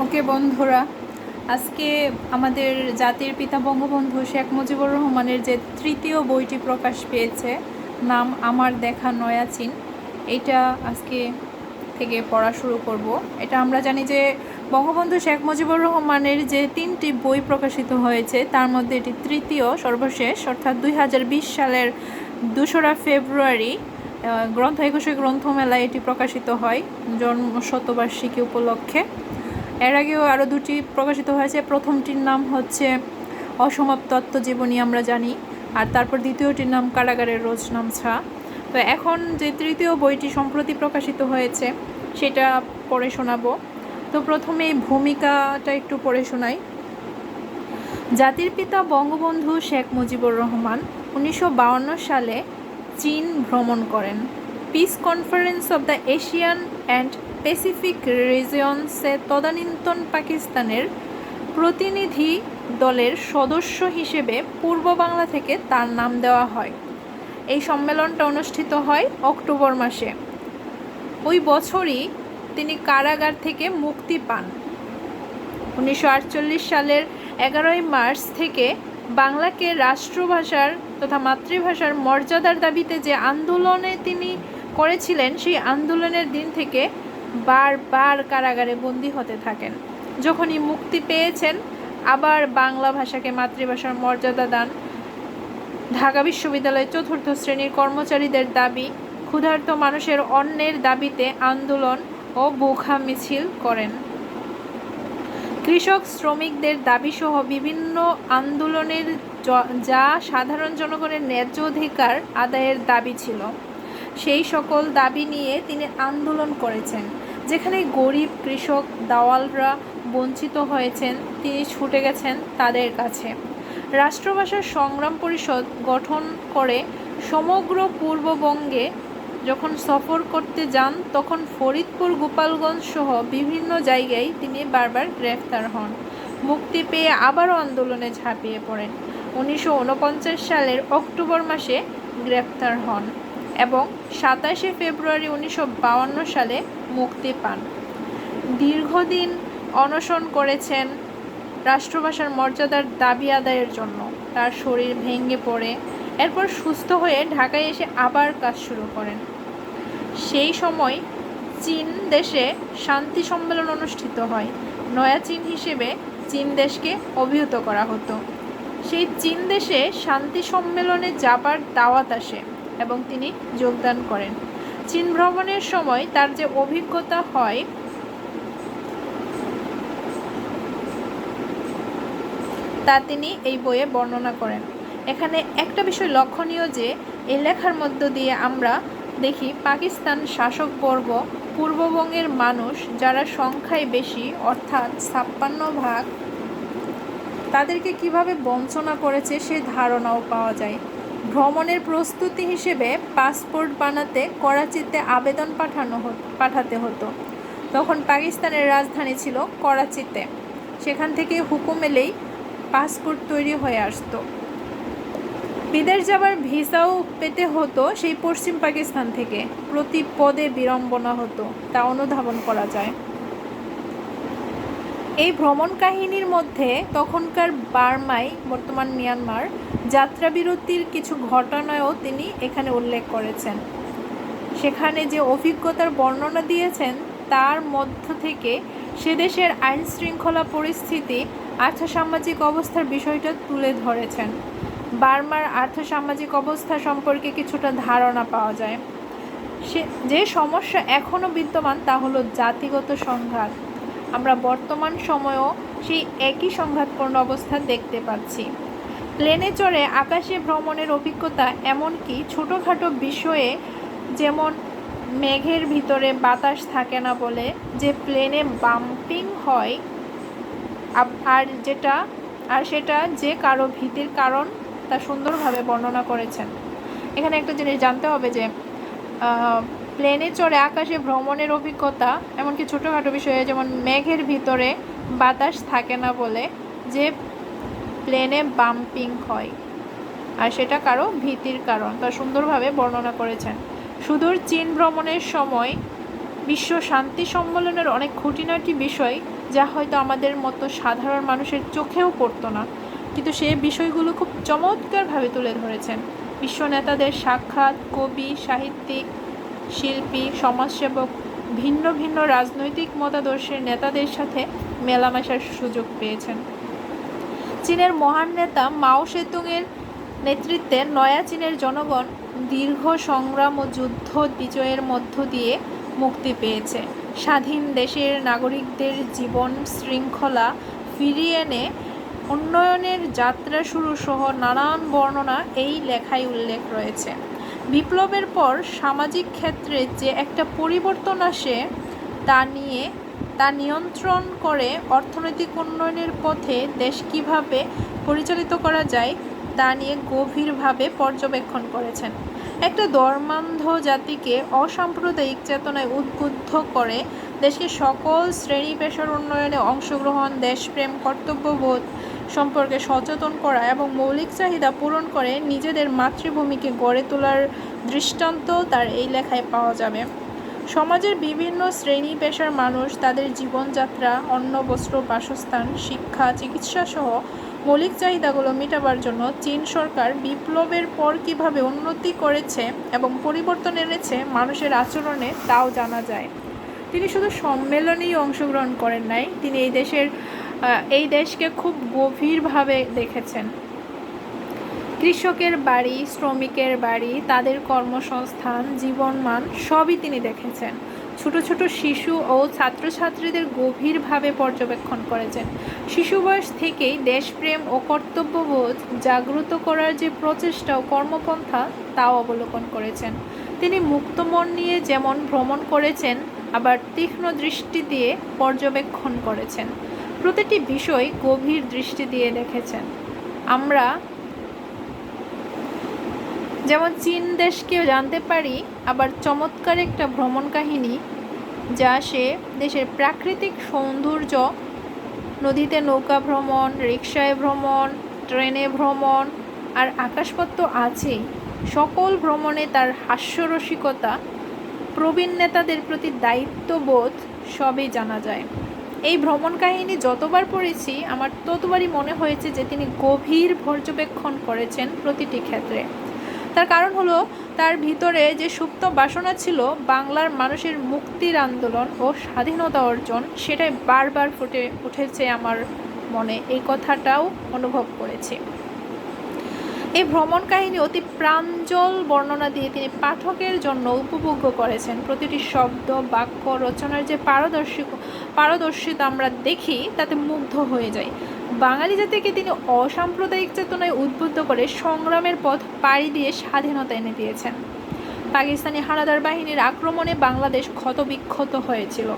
ওকে বন্ধুরা, আজকে আমাদের জাতির পিতা বঙ্গবন্ধু শেখ মুজিবুর রহমানের যে তৃতীয় বইটি প্রকাশ পেয়েছে, নাম আমার দেখা নয়া চীন, এইটা আজকে থেকে পড়া শুরু করব। এটা আমরা জানি যে বঙ্গবন্ধু শেখ মুজিবুর রহমানের যে 3টি বই প্রকাশিত হয়েছে তার মধ্যে এটি তৃতীয় সর্বশেষ, অর্থাৎ 2020 সালের 2রা ফেব্রুয়ারি গ্রন্থ একুশে গ্রন্থমেলায় এটি প্রকাশিত হয় জন্ম শতবার্ষিকী উপলক্ষে। এর আগেও আরও 2টি প্রকাশিত হয়েছে। প্রথমটির নাম হচ্ছে অসমাপ্ত আত্মজীবনী, আমরা জানি, আর তারপর দ্বিতীয়টির নাম কারাগারের রোজনামছা। তো এখন যে তৃতীয় বইটি সম্প্রতি প্রকাশিত হয়েছে সেটা পড়ে শোনাবো। তো প্রথমে এই ভূমিকাটা একটু পড়ে শোনাই। জাতির পিতা বঙ্গবন্ধু শেখ মুজিবুর রহমান 1952 সালে চীন ভ্রমণ করেন। Peace conference of the Asian and Pacific রিজিয়নসে তদানীন্তন পাকিস্তানের প্রতিনিধি দলের সদস্য হিসেবে পূর্ব বাংলা থেকে তার নাম দেওয়া হয়। এই সম্মেলনটা অনুষ্ঠিত হয় অক্টোবর মাসে। ওই বছরই তিনি কারাগার থেকে মুক্তি পান। 1948 সালের 11 মার্চ থেকে বাংলাকে রাষ্ট্রভাষার তথা মাতৃভাষার মর্যাদার দাবিতে যে আন্দোলনে তিনি করেছিলেন, সেই আন্দোলনের দিন থেকে বারবার কারাগারে বন্দী হতে থাকেন। যখনই মুক্তি পেয়েছেন আবার বাংলা ভাষাকে মাতৃভাষার মর্যাদা দান। ঢাকা বিশ্ববিদ্যালয়ের 4র্থ শ্রেণীর কর্মচারীদের দাবি, ক্ষুধার্ত মানুষের অন্নের দাবিতে আন্দোলন ও বোখা মিছিল করেন। কৃষক শ্রমিকদের দাবিসহ বিভিন্ন আন্দোলনের যা সাধারণ জনগণের ন্যায্য অধিকার আদায়ের দাবি ছিল, সেই সকল দাবি নিয়ে তিনি আন্দোলন করেছেন। যেখানে গরিব কৃষক দাওয়ালরা বঞ্চিত হয়েছেন, তিনি ছুটে গেছেন তাদের কাছে। রাষ্ট্রভাষা সংগ্রাম পরিষদ গঠন করে সমগ্র পূর্ববঙ্গে যখন সফর করতে যান, তখন ফরিদপুর, গোপালগঞ্জ সহ বিভিন্ন জায়গায় তিনি বারবার গ্রেফতার হন। মুক্তি পেয়ে আবারও আন্দোলনে ঝাঁপিয়ে পড়েন। 1949 সালের অক্টোবর মাসে গ্রেফতার হন এবং 27শে ফেব্রুয়ারি 1952 সালে মুক্তি পান। দীর্ঘদিন অনশন করেছেন রাষ্ট্রভাষার মর্যাদার দাবি আদায়ের জন্য। তার শরীর ভেঙে পড়ে এরপর সুস্থ হয়ে ঢাকায় এসে আবার কাজ শুরু করেন। সেই সময় চীন দেশে শান্তি সম্মেলন অনুষ্ঠিত হয়। নয়া চীন হিসেবে চীন দেশকে অভিহিত করা হতো। সেই চীন দেশে শান্তি সম্মেলনে যাবার দাওয়াত আসে এবং তিনি যোগদান করেন। চীন ভ্রমণের সময় তার যে অভিজ্ঞতা হয় তা তিনি এই বইয়ে বর্ণনা করেন। এখানে একটা বিষয় লক্ষণীয় যে এই লেখার মধ্য দিয়ে আমরা দেখি পাকিস্তান শাসকবর্গ পূর্ববঙ্গের মানুষ যারা সংখ্যায় বেশি, অর্থাৎ 56%, তাদেরকে কিভাবে বঞ্চনা করেছে সে ধারণাও পাওয়া যায়। ভ্রমণের প্রস্তুতি হিসেবে পাসপোর্ট বানাতে করাচিতে আবেদন পাঠাতে হতো। তখন পাকিস্তানের রাজধানী ছিল করাচিতে। সেখান থেকে হুকুম এলেই পাসপোর্ট তৈরি হয়ে আসতো। বিদেশ যাবার ভিসাও পেতে হতো সেই পশ্চিম পাকিস্তান থেকে। প্রতি পদে বিড়ম্বনা হতো, তা অনুধাবন করা যায়। এই ভ্রমণ কাহিনীর মধ্যে তখনকার বার্মায়, বর্তমান মিয়ানমার, যাত্রাবিরতির কিছু ঘটনাও তিনি এখানে উল্লেখ করেছেন। সেখানে যে অভিজ্ঞতার বর্ণনা দিয়েছেন তার মধ্য থেকে সে দেশের আইন শৃঙ্খলা পরিস্থিতি, আর্থসামাজিক অবস্থার বিষয়টা তুলে ধরেছেন। বার্মার আর্থসামাজিক অবস্থা সম্পর্কে কিছুটা ধারণা পাওয়া যায়। যে সমস্যা এখনও বিদ্যমান তা হলো জাতিগত সংঘাত। আমরা বর্তমান সময়েও সেই একই সংঘাতপূর্ণ অবস্থা দেখতে পাচ্ছি। প্লেনে চড়ে আকাশে ভ্রমণের অভিজ্ঞতা, এমনকি ছোটোখাটো বিষয়ে, যেমন মেঘের ভিতরে বাতাস থাকে না বলে যে প্লেনে বাম্পিং হয়, আর সেটা যে কারো ভীতির কারণ, তা সুন্দরভাবে বর্ণনা করেছেন। এখানে একটা জিনিস জানতে হবে যে প্লেনে চড়ে আকাশে ভ্রমণের অভিজ্ঞতা, এমনকি ছোটোখাটো বিষয়ে যেমন মেঘের ভিতরে বাতাস থাকে না বলে যে প্লেনে বাম্পিং হয়, আর সেটা কারো ভীতির কারণ, তা সুন্দরভাবে বর্ণনা করেছেন। সুদূর চীন ভ্রমণের সময় বিশ্ব শান্তি সম্মেলনের অনেক খুঁটিনাটি বিষয় যা হয়তো আমাদের মতো সাধারণ মানুষের চোখেও পড়তো না, কিন্তু সে বিষয়গুলো খুব চমৎকারভাবে তুলে ধরেছেন। বিশ্ব নেতাদের সাক্ষাৎ, কবি, সাহিত্যিক, শিল্পী, সমাজসেবক, ভিন্ন ভিন্ন রাজনৈতিক মতাদর্শের নেতাদের সাথে মেলামেশার সুযোগ পেয়েছেন। চীনের মহান নেতা মাও সেতুংয়ের নেতৃত্বে নয়া চীনের জনগণ দীর্ঘ সংগ্রাম ও যুদ্ধ বিজয়ের মধ্য দিয়ে মুক্তি পেয়েছে। স্বাধীন দেশের নাগরিকদের জীবন শৃঙ্খলা ফিরিয়ে এনে উন্নয়নের যাত্রা শুরু সহ নানান বর্ণনা এই লেখায় উল্লেখ রয়েছে। বিপ্লবের পর সামাজিক ক্ষেত্রে যে একটা পরিবর্তন আসে তা নিয়ন্ত্রণ করে অর্থনৈতিক উন্নয়নের পথে দেশ কীভাবে পরিচালিত করা যায় তা নিয়ে গভীরভাবে পর্যবেক্ষণ করেছেন। একটা ধর্মান্ধ জাতিকে অসাম্প্রদায়িক চেতনায় উদ্বুদ্ধ করে দেশকে সকল শ্রেণী পেশার উন্নয়নে অংশগ্রহণ, দেশপ্রেম, কর্তব্যবোধ সম্পর্কে সচেতন করা এবং মৌলিক চাহিদা পূরণ করে নিজেদের মাতৃভূমিকে গড়ে তোলার দৃষ্টান্ত তার এই লেখায় পাওয়া যাবে। সমাজের বিভিন্ন শ্রেণী পেশার মানুষ তাদের জীবনযাত্রা, অন্ন, বস্ত্র, বাসস্থান, শিক্ষা, চিকিৎসা সহ মৌলিক চাহিদাগুলো মেটাবার জন্য চীন সরকার বিপ্লবের পর কীভাবে উন্নতি করেছে এবং পরিবর্তন এনেছে মানুষের আচরণে তাও জানা যায়। তিনি শুধু সম্মেলনেই অংশগ্রহণ করেন নাই, তিনি এই দেশকে খুব গভীরভাবে দেখেছেন। কৃষকের বাড়ি, শ্রমিকের বাড়ি, তাদের কর্মসংস্থান, জীবনমান সবই তিনি দেখেছেন। ছোট ছোট শিশু ও ছাত্রছাত্রীদের গভীরভাবে পর্যবেক্ষণ করেছেন। শিশু বয়স থেকেই দেশপ্রেম ও কর্তব্যবোধ জাগ্রত করার যে প্রচেষ্টা ও কর্মপন্থা তাও অবলোকন করেছেন। তিনি মুক্ত মন নিয়ে যেমন ভ্রমণ করেছেন, আবার তীক্ষ্ণ দৃষ্টি দিয়ে পর্যবেক্ষণ করেছেন। প্রতিটি বিষয় গভীর দৃষ্টি দিয়ে দেখেছেন। আমরা যেমন চীন দেশকেও জানতে পারি, আবার চমৎকার একটা ভ্রমণ কাহিনী যা সে দেশের প্রাকৃতিক সৌন্দর্য, নদীতে নৌকা ভ্রমণ, রিকশায় ভ্রমণ, ট্রেনে ভ্রমণ আর আকাশপথ তো আছেই। সকল ভ্রমণে তার হাস্যরসিকতা, প্রবীণ নেতাদের প্রতি দায়িত্ববোধ সবই জানা যায়। এই ভ্রমণ কাহিনী যতবার পড়েছি আমার ততবারই মনে হয়েছে যে তিনি গভীর পর্যবেক্ষণ করেছেন প্রতিটি ক্ষেত্রে। তার কারণ হলো তার ভিতরে যে সুপ্ত বাসনা ছিল বাংলার মানুষের মুক্তির আন্দোলন ও স্বাধীনতা অর্জন, সেটাই বারবার ফুটে উঠেছে আমার মনে, এই কথাটাও অনুভব করেছি। এই ভ্রমণ কাহিনী অতি প্রাঞ্জল বর্ণনা দিয়ে তিনি পাঠকের জন্য উপভোগ্য করেছেন। প্রতিটি শব্দ, বাক্য রচনার যে পারদর্শিতা আমরা দেখি তাতে মুগ্ধ হয়ে যায়। বাঙালি জাতিকে তিনি অসাম্প্রদায়িক চেতনায় উদ্বুদ্ধ করে সংগ্রামের পথ পাড়ি দিয়ে স্বাধীনতা এনে দিয়েছেন। পাকিস্তানি হানাদার বাহিনীর আক্রমণে বাংলাদেশ ক্ষতবিক্ষত হয়েছিল।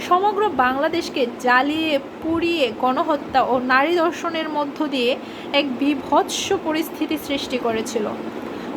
সমগ্র বাংলাদেশকে জ্বালিয়ে পুড়িয়ে গণহত্যা ও নারী ধর্ষণের মধ্য দিয়ে এক বীভৎস পরিস্থিতি সৃষ্টি করেছিল।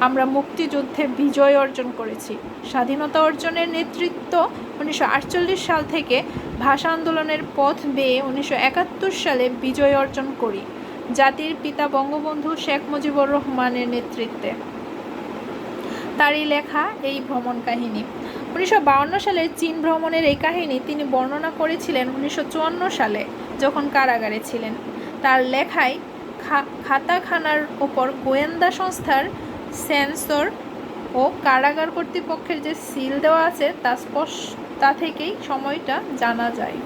আমরা মুক্তিযুদ্ধে বিজয় অর্জন করেছি। স্বাধীনতা অর্জনের নেতৃত্ব 1948 সাল থেকে ভাষা আন্দোলনের পথ বেয়ে 1971 সালে বিজয় অর্জন করি জাতির পিতা বঙ্গবন্ধু শেখ মুজিবুর রহমানের নেতৃত্বে। তারই লেখা এই ভ্রমণ কাহিনী। 1952 সালের চীন ভ্রমণের এই কাহিনী তিনি বর্ণনা করেছিলেন 1954 সালে, যখন কারাগারে ছিলেন। তার লেখায় খাতাখানার ওপর গোয়েন্দা সংস্থার সেন্সর ও কারাগার কর্তৃপক্ষের যে সিল দেওয়া আছে তা থেকেই সময়টা জানা যায়।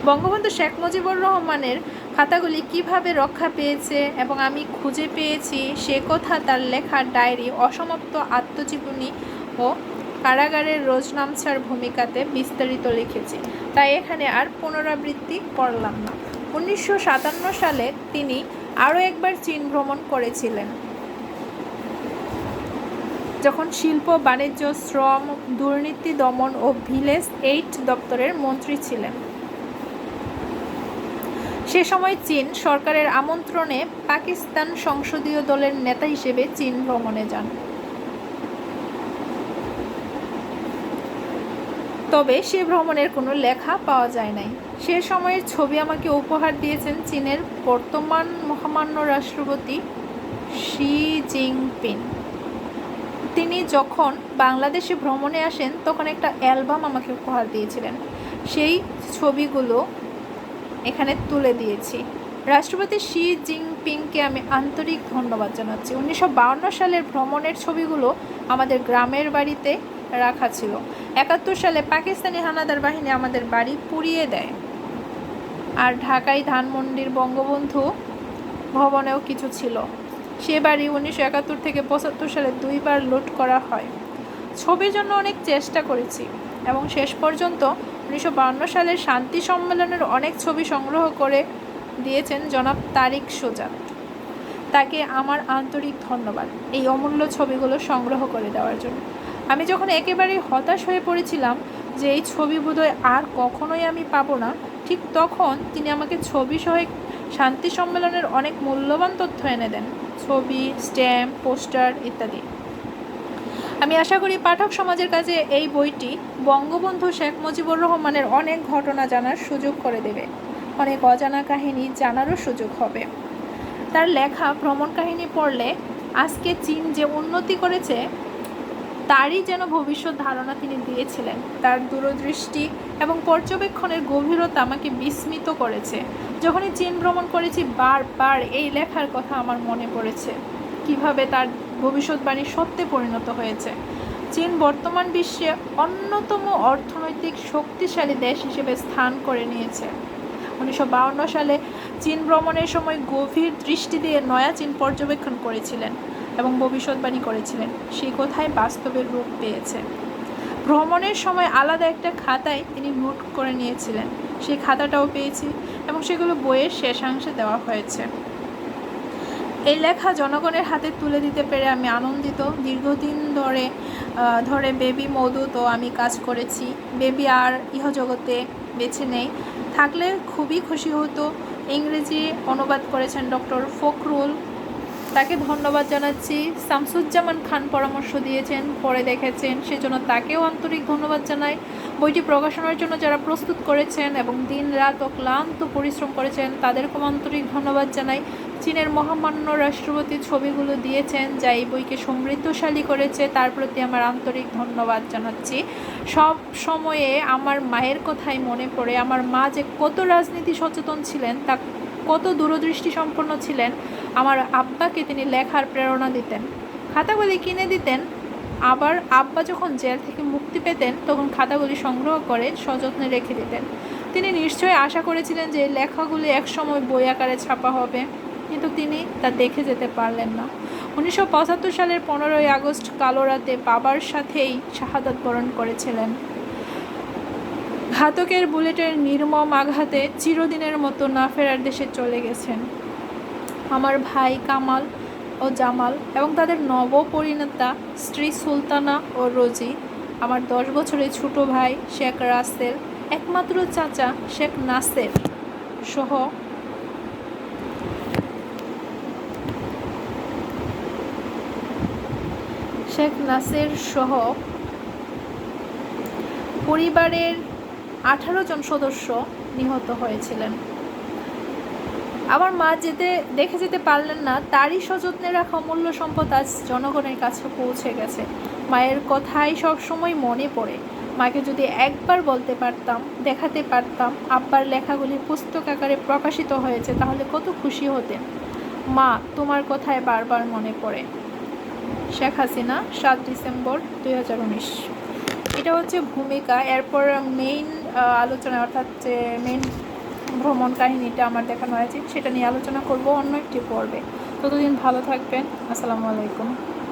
বঙ্গবন্ধু শেখ মুজিবুর রহমানের খাতাগুলি কিভাবে রক্ষা পেয়েছে এবং আমি খুঁজে পেয়েছি সে কথা তার লেখা ডায়েরি, অসমাপ্ত আত্মজীবনী ও কারাগারের রোজনামচার ভূমিকাতে বিস্তারিত লিখেছি, তাই এখানে আর পুনরাবৃত্তি করলাম না। 1957 সালে তিনি আরও একবার চীন ভ্রমণ করেছিলেন, যখন শিল্প, বাণিজ্য, শ্রম, দুর্নীতি দমন ও ভিলেজ 8 দপ্তরের মন্ত্রী ছিলেন। সে সময় চীন সরকারের আমন্ত্রণে পাকিস্তান সংসদীয় দলের নেতা হিসেবে চীন ভ্রমণে যান। তবে সে ভ্রমণের কোনো লেখা পাওয়া যায় নাই। সে সময়ের ছবি আমাকে উপহার দিয়েছেন চীনের বর্তমান মহামান্য রাষ্ট্রপতি শি জিনপিং। তিনি যখন বাংলাদেশে ভ্রমণে আসেন তখন একটা অ্যালবাম আমাকে উপহার দিয়েছিলেন। সেই ছবিগুলো এখানে তুলে দিয়েছি। রাষ্ট্রপতি শি জিনপিংকে আমি আন্তরিক ধন্যবাদ জানাচ্ছি। 1952 সালের ভ্রমণের ছবিগুলো আমাদের গ্রামের বাড়িতে রাখা ছিল। 71 সালে পাকিস্তানি হানাদার বাহিনী আমাদের বাড়ি পুড়িয়ে দেয়। আর ঢাকায় ধানমন্ডির বঙ্গবন্ধু ভবনেও কিছু ছিল। সে বাড়ি 1971 থেকে 75 সালে 2 বার লুট করা হয়। ছবির জন্য অনেক চেষ্টা করেছি এবং শেষ পর্যন্ত 1952 সালের শান্তি সম্মেলনের অনেক ছবি সংগ্রহ করে দিয়েছেন জনাব তারিক সুজাত। তাকে আমার আন্তরিক ধন্যবাদ এই অমূল্য ছবিগুলো সংগ্রহ করে দেওয়ার জন্য। আমি যখন একেবারেই হতাশ হয়ে পড়েছিলাম যে এই ছবি বোধহয় আর কখনোই আমি পাবো না, ঠিক তখন তিনি আমাকে ছবি সহ শান্তি সম্মেলনের অনেক মূল্যবান তথ্য এনে দেন, ছবি, স্ট্যাম্প, পোস্টার ইত্যাদি। আমি আশা করি পাঠক সমাজের কাছে এই বইটি বঙ্গবন্ধু শেখ মুজিবুর রহমানের অনেক ঘটনা জানার সুযোগ করে দেবে, অনেক অজানা কাহিনী জানারও সুযোগ হবে। তার লেখা ভ্রমণ কাহিনী পড়লে আজকে চীন যে উন্নতি করেছে তারই যেন ভবিষ্যৎ ধারণা তিনি দিয়েছিলেন। তার দূরদৃষ্টি এবং পর্যবেক্ষণের গভীরতা আমাকে বিস্মিত করেছে। যখনই চীন ভ্রমণ করেছি বারবার এই লেখার কথা আমার মনে পড়েছে, কিভাবে তার ভবিষ্যৎবাণী সত্যে পরিণত হয়েছে। চীন বর্তমান বিশ্বে অন্যতম অর্থনৈতিক শক্তিশালী দেশ হিসেবে স্থান করে নিয়েছে। 1952 সালে চীন ভ্রমণের সময় গভীর দৃষ্টি দিয়ে নয়া চীন পর্যবেক্ষণ করেছিলেন এবং ভবিষ্যৎবাণী করেছিলেন। সেই কথাই বাস্তবের রূপ পেয়েছে। ভ্রমণের সময় আলাদা একটা খাতায় তিনি নোট করে নিয়েছিলেন, সেই খাতাটাও পেয়েছি এবং সেগুলো বইয়ের শেষাংশে দেওয়া হয়েছে। এই লেখা জনগণের হাতে তুলে দিতে পেরে আমি আনন্দিত। দীর্ঘদিন ধরে বেবি মধুতো আমি কাজ করেছি। বেবি আর ইহজগতে বেছে নেই, থাকলে খুবই খুশি হতো। ইংরেজি অনুবাদ করেছেন ডক্টর ফখরুল, তাকে ধন্যবাদ জানাচ্ছি। শামসুজ্জামান খান পরামর্শ দিয়েছেন, পড়ে দেখেছেন, সেজন্য তাকেও আন্তরিক ধন্যবাদ জানাই। বইটি প্রকাশনার জন্য যারা প্রস্তুত করেছেন এবং দিন রাত অক্লান্ত পরিশ্রম করেছেন তাদেরকেও আন্তরিক ধন্যবাদ জানাই। চীনের মহামান্য রাষ্ট্রপতি ছবিগুলো দিয়েছেন যা এই বইকে সমৃদ্ধশালী করেছে, তার প্রতি আমার আন্তরিক ধন্যবাদ জানাচ্ছি। সব সময়ে আমার মায়ের কথাই মনে পড়ে। আমার মা যে কত রাজনীতি সচেতন ছিলেন, তা কত দূরদৃষ্টি সম্পন্ন ছিলেন। আমার আব্বাকে তিনি লেখার প্রেরণা দিতেন, খাতাগুলি কিনে দিতেন। আবার আব্বা যখন জেল থেকে মুক্তি পেতেন তখন খাতাগুলি সংগ্রহ করে সযত্নে রেখে দিতেন। তিনি নিশ্চয়ই আশা করেছিলেন যে এই লেখাগুলি একসময় বই আকারে ছাপা হবে, কিন্তু তিনি তা দেখে যেতে পারলেন না। 1975 সালের 15ই আগস্ট কালো রাতে বাবার সাথেই শাহাদাত বরণ করেছিলেন। ঘাতকের বুলেটের নির্মম আঘাতে চিরদিনের মতো না ফেরার দেশে চলে গেছেন আমার ভাই কামাল ও জামাল এবং তাদের নবপরিণতা স্ত্রী সুলতানা ও রোজি, আমার 10 বছরের ছোট ভাই শেখ রাসেল, একমাত্র চাচা শেখ নাসের সহ পরিবারের 18 জন সদস্য নিহত হয়েছিলেন। আমার মা দেখে যেতে পারলেন না, তারই সযত্নে রাখা অমূল্য সম্পদ আজ জনগণের কাছে পৌঁছে গেছে। মায়ের কথাই সবসময় মনে পড়ে। মাকে যদি একবার বলতে পারতাম, দেখাতে পারতাম আব্বার লেখাগুলি পুস্তক আকারে প্রকাশিত হয়েছে, তাহলে কত খুশি হতেন। মা, তোমার কথায় বারবার মনে পড়ে। শেখ হাসিনা, 7 ডিসেম্বর 2019। এটা হচ্ছে ভূমিকা। এরপর মেইন আলোচনা, অর্থাৎ যে মেইন ভ্রমণ কাহিনীটা আমার দেখানো হয়েছে সেটা নিয়ে আলোচনা করব অন্য একটি পর্বে। ততদিন ভালো থাকবেন। আসসালামু আলাইকুম।